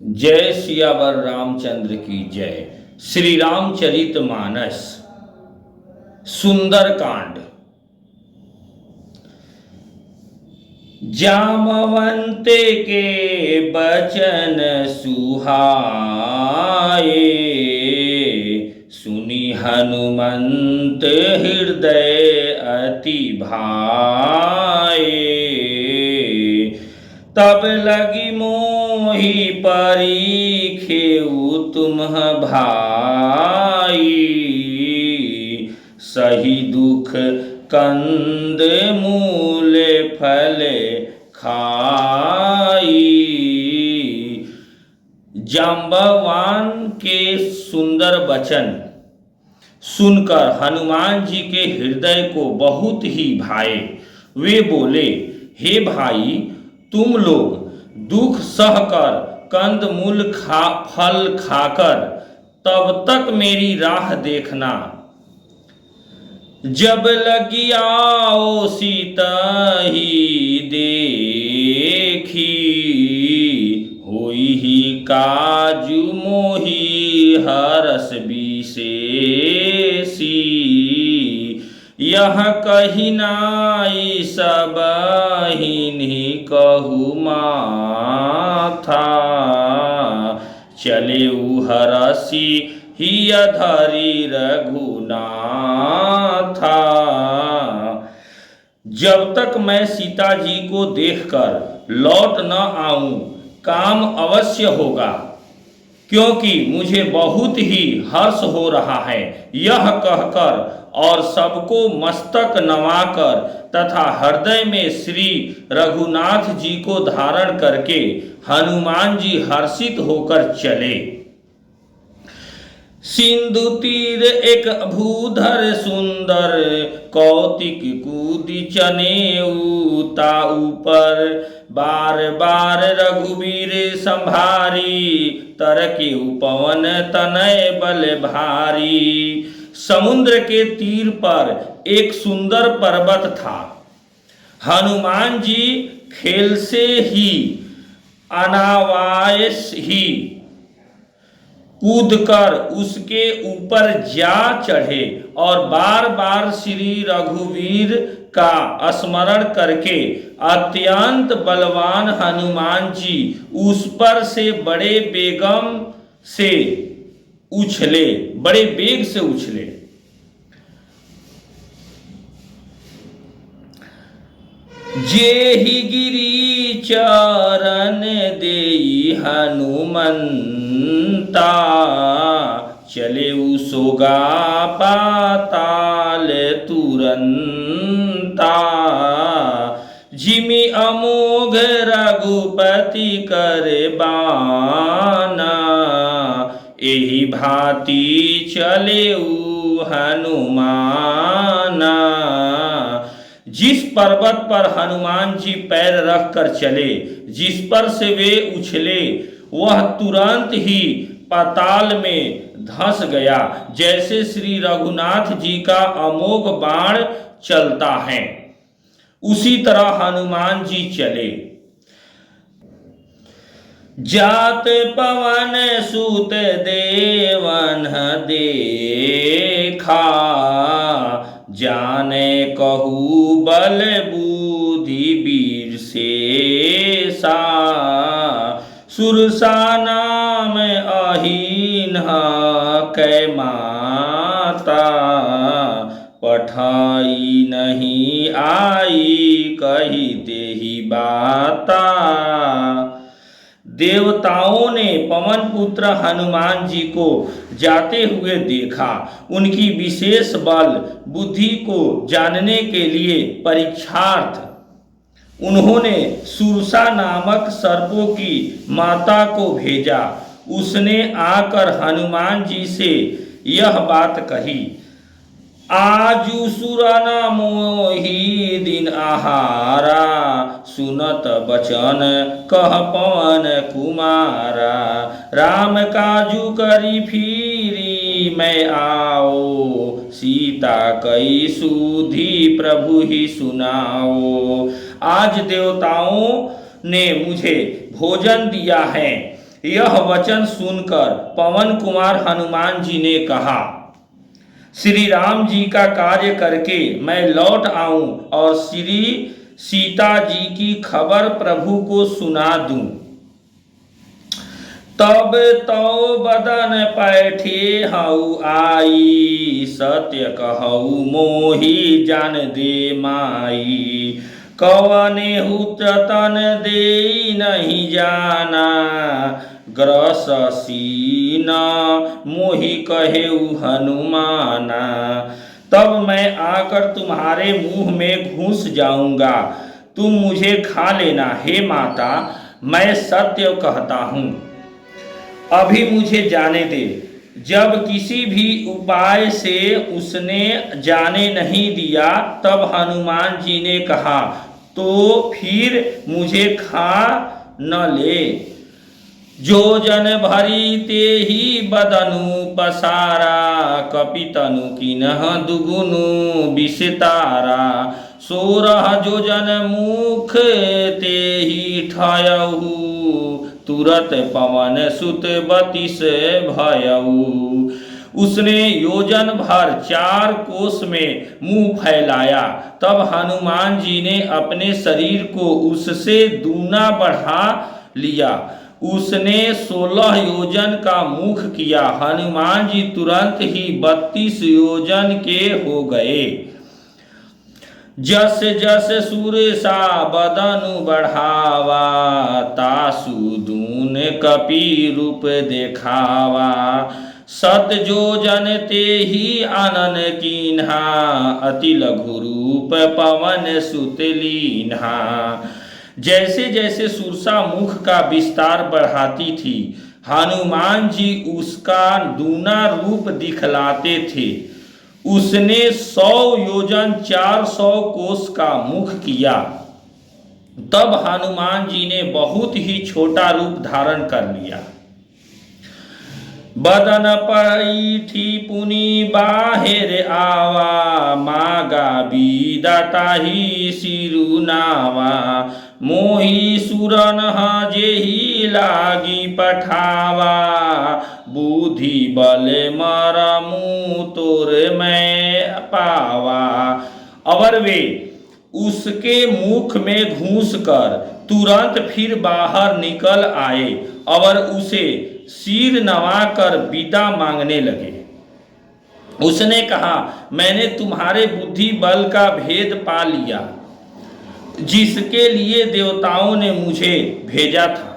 जय सियावर रामचंद्र की जय। श्री रामचरित मानस सुंदर कांड। जामवंत के बचन सुहाए, सुनी हनुमंत हृदय अति भाए। तब लगी मोहि परीखेउ तुम भाई, सही दुख कंद मूल फल खाई। जांबवान के सुंदर वचन सुनकर हनुमान जी के हृदय को बहुत ही भाए। वे बोले, हे भाई, तुम लोग दुख सहकर कंदमूल फल खाकर तब तक मेरी राह देखना। जब लगी आओ सीता ही देखी, होई ही काजू मोही हरस विशेषी। यह कही नाई सबहिनि कहु माथा, चले हरसी ही अधरी रघुनाथा। जब तक मैं सीता जी को देखकर लौट न आऊं, काम अवश्य होगा, क्योंकि मुझे बहुत ही हर्ष हो रहा है। यह कहकर और सबको मस्तक नवाकर तथा हृदय में श्री रघुनाथ जी को धारण करके हनुमान जी हर्षित होकर चले। सिंधु तीर एक भूधर सुंदर, कौतिक कूदि चनेऊ ता ऊपर। बार बार रघुवीर संभारी, तरके पवन तनय बल भारी। समुद्र के तीर पर एक सुंदर पर्वत था। हनुमान जी खेल से ही अनायास ही कूदकर उसके ऊपर जा चढ़े और बार बार श्री रघुवीर का स्मरण करके अत्यंत बलवान हनुमान जी उस पर से बड़े बेग से उछले। जेहि गिरी चरण देई हनुमंता, चले सोगा पाताल तुरंता। जिमि अमोघ रघुपति कर बाना, एहि भांति चले हनुमाना। जिस पर्वत पर हनुमान जी पैर रख कर चले, जिस पर से वे उछले, वह तुरंत ही पाताल में धंस गया, जैसे श्री रघुनाथ जी का अमोघ बाण चलता है, उसी तरह हनुमान जी चले। जात पवन सुत देवन देखा, जाने कहू बल बुद्धि वीर शेषा। सुरसा नाम अहीन कै माता, पठाई नहीं आई कही तेहि बाता। देवताओं ने पवन पुत्र हनुमान जी को जाते हुए देखा। उनकी विशेष बल बुद्धि को जानने के लिए परीक्षार्थ उन्होंने सुरसा नामक सर्पों की माता को भेजा। उसने आकर हनुमान जी से यह बात कही, आजु सुर न मोहि दिन आहारा, सुनत बचन कह पवन कुमारा। राम काजू करी फिरी मैं आओ, सीता कई सुधी प्रभु ही सुनाओ। आज देवताओं ने मुझे भोजन दिया है, यह वचन सुनकर पवन कुमार हनुमान जी ने कहा, श्री राम जी का कार्य करके मैं लौट आऊं और श्री सीता जी की खबर प्रभु को सुना दूं। तब तो बदन पैठे हऊ आई, सत्य कहऊ मोहि जान दे माई। कवने हुतन दे नहीं जाना, ग्रस सीन मोहि कहेऊ हनुमाना। तब मैं आकर तुम्हारे मुंह में घुस जाऊंगा, तुम मुझे खा लेना हे माता, मैं सत्य कहता हूँ। अभी मुझे जाने दे। जब किसी भी उपाय से उसने जाने नहीं दिया, तब हनुमान जी ने कहा, तो फिर मुझे खा न ले। जो जन भरी ते ही बदनु पसारा, कपितनु किन्ह दुगुनु विषतारा। 16 जो जन मुख ते ही ठयऊ, तुरत पवन सुत 32 भयऊ। उसने योजन भर 4 कोस में मुंह फैलाया। तब हनुमान जी ने अपने शरीर को उससे दूना बढ़ा लिया। उसने 16 योजन का मुख किया। हनुमान जी तुरंत ही 32 योजन के हो गए। जस जस सुरसा बदनु बढ़ावा, तासु दून कपि रूप देखावा। 7 योजन ते ही आनन कीन्हा, अति लघु रूप पवन सुत लीन्हा। जैसे जैसे सुरसा मुख का विस्तार बढ़ाती थी, हनुमान जी उसका दूना रूप दिखलाते थे। उसने 100 योजन 400 कोस का मुख किया। तब हनुमान जी ने बहुत ही छोटा रूप धारण कर लिया। बदन पैठी पुनि बाहिर आवा, मागा बीदाताही सिरुनावा। मोहि सुरन जेहि लागी पठावा, बुद्धि बल मरमु तोर मैं पावा। अवर वे उसके मुख में घुस कर तुरंत फिर बाहर निकल आए और उसे सिर नवाकर विदा मांगने लगे। उसने कहा, मैंने तुम्हारे बुद्धि बल का भेद पा लिया, जिसके लिए देवताओं ने मुझे भेजा था।